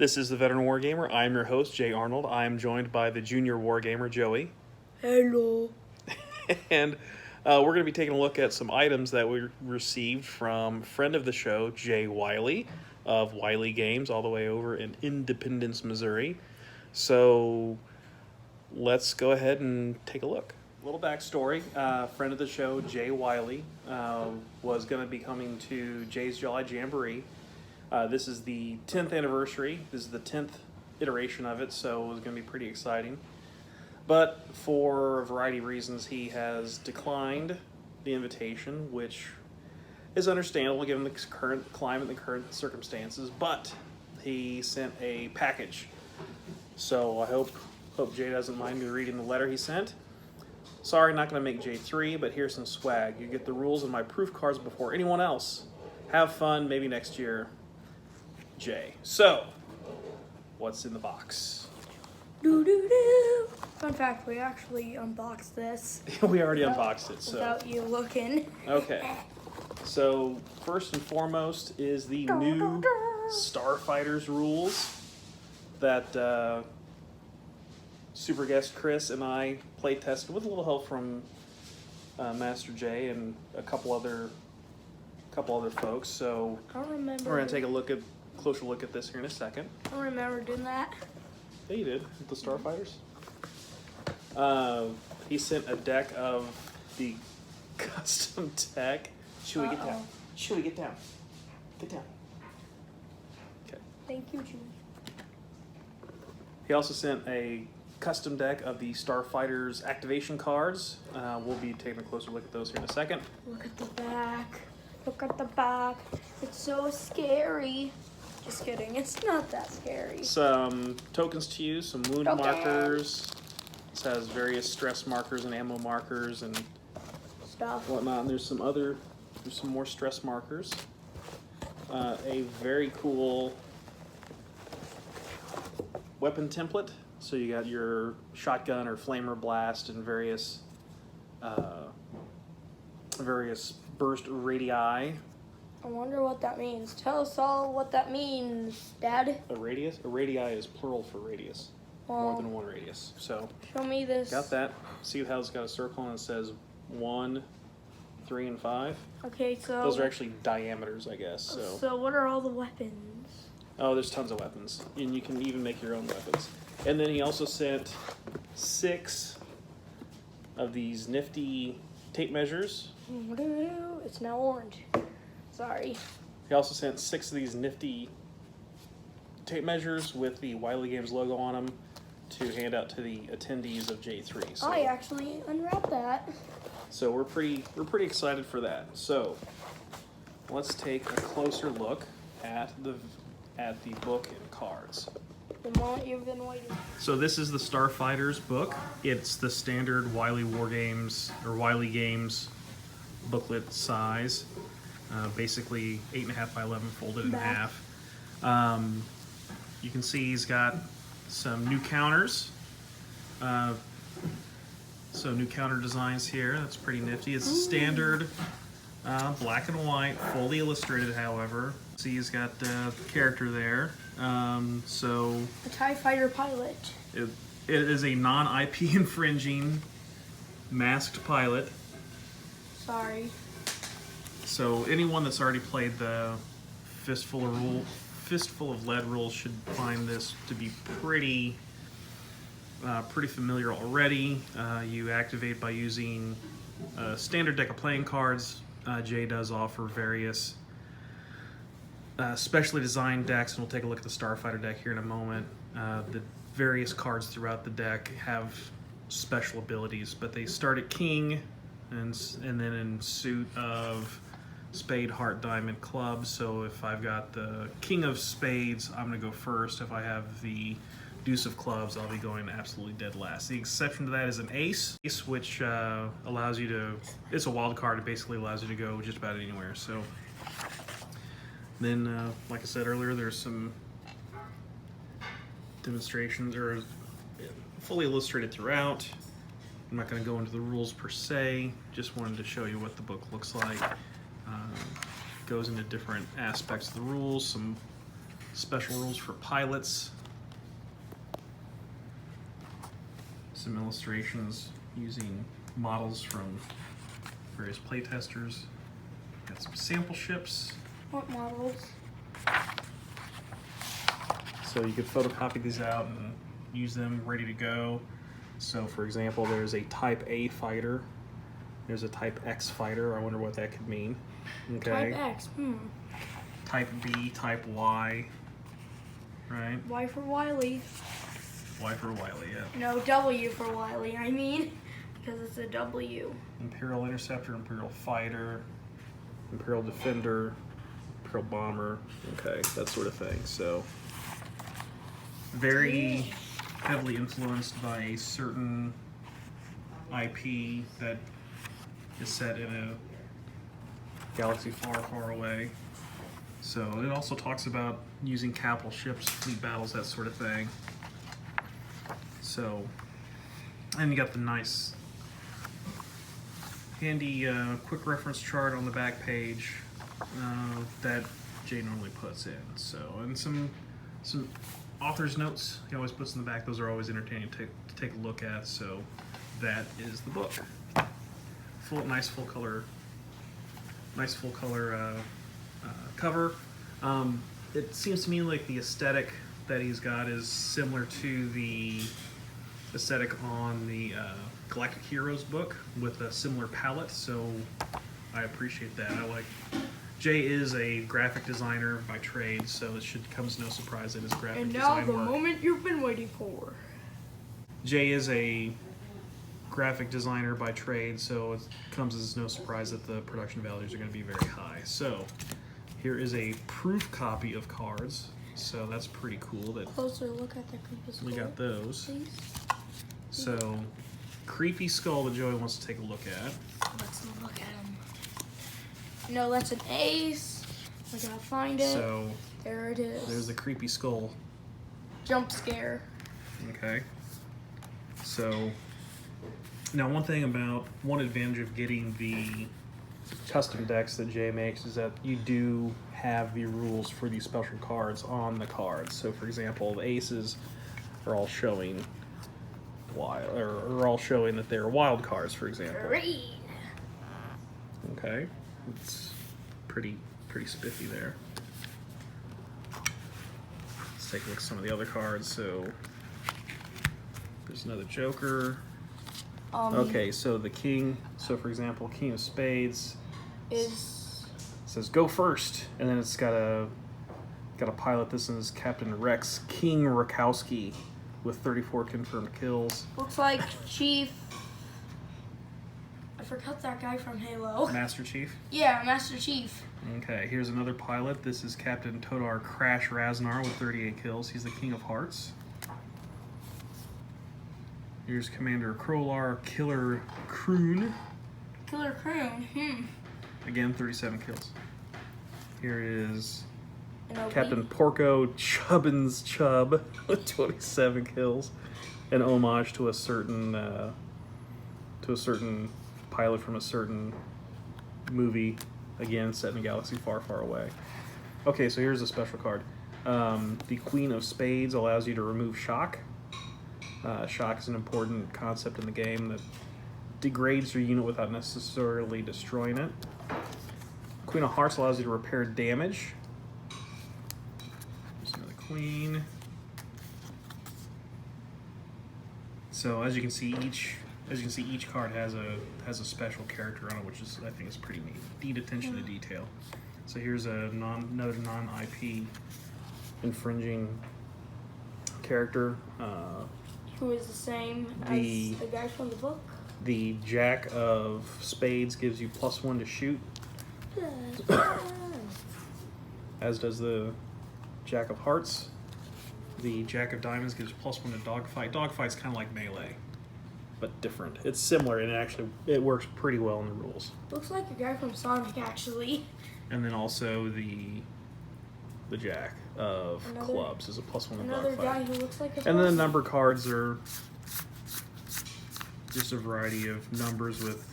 This is the Veteran Wargamer. I'm your host, Jay Arnold. I'm joined by the Junior Wargamer, Joey. Hello. And we're going to be taking a look at some items that we received from friend of the show, Jay Wiley of Wiley Games, all the way over in Independence, Missouri. So let's go ahead and take a look. A little backstory. Friend of the show, Jay Wiley, was going to be coming to Jay's July Jamboree. This is the 10th anniversary. This is the 10th iteration of it, so it was going to be pretty exciting. But for a variety of reasons, he has declined the invitation, which is understandable given the current climate and the current circumstances. But he sent a package, so I hope Jay doesn't mind me reading the letter he sent. Sorry, not going to make J3, but here's some swag. You get the rules and my proof cards before anyone else. Have fun, maybe next year, Jay. So, what's in the box? Doo-doo-doo. Fun fact, we actually unboxed this. We already unboxed it, so. Without you looking. Okay. So, first and foremost is the new Starfighters rules that super guest Chris and I play tested with a little help from Master J and a couple other folks. So I don't remember. we're gonna take a closer look at this here in a second. I don't remember doing that. Yeah, you did with the Starfighters. He sent a deck of the custom deck. Chewie, get down. Chewie, get down. Get down. Okay. Thank you, Jimmy. He also sent a custom deck of the Starfighters activation cards. We'll be taking a closer look at those here in a second. Look at the back. Look at the back. It's so scary. Just kidding. It's not that scary. Some tokens to use, some wound Okay. markers. This has various stress markers and ammo markers and Stuff. whatnot. And there's some more stress markers. A very cool weapon template. So you got your shotgun or flamer blast and various burst radii. I wonder what that means. Tell us all what that means, Dad. A radius? A radii is plural for radius. More than one radius. So Show me this. got that. See how it's got a circle and it says 1, 3, and 5? Okay, so... Those are actually diameters, I guess. So what are all the weapons? Oh, there's tons of weapons. And you can even make your own weapons. And then he also sent 6 of these nifty tape measures. It's now orange. Sorry. He also sent 6 of these nifty tape measures with the Wiley Games logo on them to hand out to the attendees of J3. So, I actually unwrapped that. so we're pretty excited for that. So let's take a closer look at the book and cards. The moment you've been waiting. So this is the Starfighters book. It's the standard Wiley Wargames or Wiley Games booklet size. Basically 8.5 by 11 folded in half. You can see he's got some new counters. So new counter designs here. That's pretty nifty. It's standard black and white, fully illustrated, however. See, he's got the character there. So A TIE fighter pilot. it is a non-IP infringing masked pilot. Sorry. So anyone that's already played the Fistful of Lead rules should find this to be pretty familiar already. You activate by using a standard deck of playing cards. Jay does offer various specially designed decks, and we'll take a look at the Starfighter deck here in a moment. The various cards throughout the deck have special abilities, but they start at King and then in suit of Spade, Heart, Diamond, Club. So if I've got the King of Spades, I'm going to go first. If I have the Deuce of Clubs, I'll be going absolutely dead last. The exception to that is an Ace, which allows you to, it's a wild card. It basically allows you to go just about anywhere. So then, like I said earlier, there's some demonstrations or fully illustrated throughout. I'm not going to go into the rules per se, just wanted to show you what the book looks like. Goes into different aspects of the rules, some special rules for pilots. Some illustrations using models from various playtesters. Got some sample ships. What models? So you could photocopy these out and use them ready to go. So for example, there's a Type A fighter. There's a Type X fighter. I wonder what that could mean. Okay. Type X, Type B, Type Y. Right? Y for Wiley. Y for Wiley, yeah. No, W for Wiley, I mean. Because it's a W. Imperial Interceptor, Imperial Fighter, Imperial Defender, Imperial Bomber. Okay, that sort of thing. So, very heavily influenced by a certain IP that is set in a galaxy far, far away. So it also talks about using capital ships, fleet battles, that sort of thing. So, and you got the nice, handy, quick reference chart on the back page that Jay normally puts in. So, and some author's notes he always puts in the back. Those are always entertaining to take a look at. So, that is the book. Nice full color cover. It seems to me like the aesthetic that he's got is similar to the aesthetic on the Galactic Heroes book with a similar palette, so I appreciate that. Jay is a graphic designer by trade, so it should come as no surprise that his graphic And now design the work. moment you've been waiting for. Jay is a graphic designer by trade, so it comes as no surprise that the production values are going to be very high. So here is a proof copy of cards, so that's pretty cool that Closer look at the creepy skull. we got those. Please. So, creepy skull that Joey wants to take a look at. Let's look at him. No, that's an ace. I gotta find it. So There it is. there's the creepy skull. Jump scare. Okay. So now one advantage of getting the custom decks that Jay makes is that you do have the rules for these special cards on the cards. So for example, the aces are all showing that they're wild cards, for example. Great. Okay. It's pretty spiffy there. Let's take a look at some of the other cards. So there's another Joker. Okay, so the king. So for example, King of Spades says go first, and then it's got a pilot. This is Captain Rex King Rakowski with 34 confirmed kills. Looks like Chief. I forgot that guy from Halo. Master Chief. Yeah, Master Chief. Okay, here's another pilot. This is Captain Todar Crash Raznar with 38 kills. He's the King of Hearts. Here's Commander Krolar Killer Kroon. Killer Croon. Again, 37 kills. Here is An Captain Porco Chubbins Chubb with 27 kills. An homage to a certain pilot from a certain movie, again set in a galaxy far, far away. Okay, so here's a special card. The Queen of Spades allows you to remove shock. Shock is an important concept in the game that degrades your unit without necessarily destroying it. Queen of Hearts allows you to repair damage. There's another queen. So as you can see, each card has a special character on it, which I think is pretty neat. Neat attention to detail. So here's another non-IP infringing character. Who is the same as the guy from the book? The Jack of Spades gives you +1 to shoot, as does the Jack of Hearts. The Jack of Diamonds gives +1 to dogfight. Dogfight's kind of like melee, but different. It's similar, and it works pretty well in the rules. Looks like a guy from Sonic, actually. And then also the Jack of Clubs is a +1 to Another dogfight. guy who looks like a And then the number cards are just a variety of numbers with,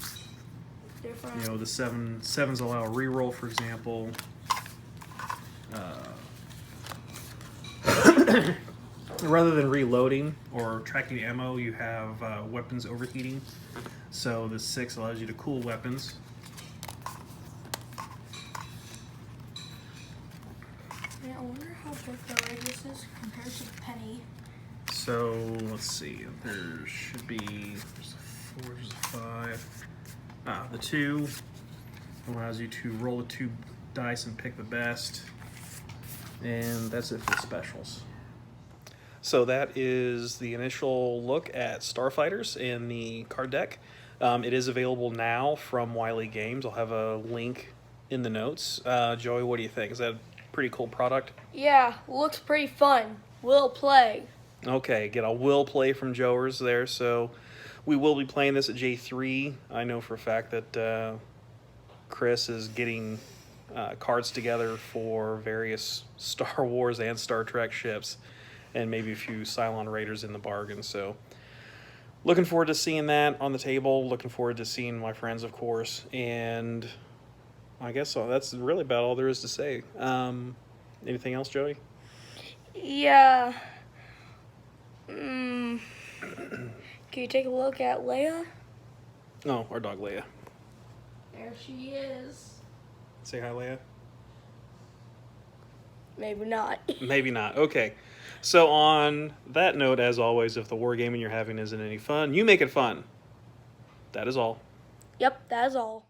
different. the sevens allow a reroll, for example. rather than reloading or tracking ammo, you have weapons overheating. So the 6 allows you to cool weapons. Yeah, I wonder how big the radius is compared to the penny. So let's see. There should be there's a 4, there's a 5. The 2 allows you to roll the 2 dice and pick the best. And that's it for the specials. So that is the initial look at Starfighters and the card deck. It is available now from Wiley Games. I'll have a link in the notes. Joey, what do you think? Is that a pretty cool product? Yeah, looks pretty fun. We'll play. Okay, get a will play from Joers there. So we will be playing this at J3. I know for a fact that Chris is getting cards together for various Star Wars and Star Trek ships, and maybe a few Cylon Raiders in the bargain. So looking forward to seeing that on the table. Looking forward to seeing my friends, of course. And I guess that's really about all there is to say. Anything else, Joey? Yeah. Can you take a look at Leia? Oh, our dog Leia. There she is. Say hi, Leia. Maybe not. Maybe not. Okay. So on that note, as always, if the wargaming you're having isn't any fun, you make it fun. That is all. Yep, that is all.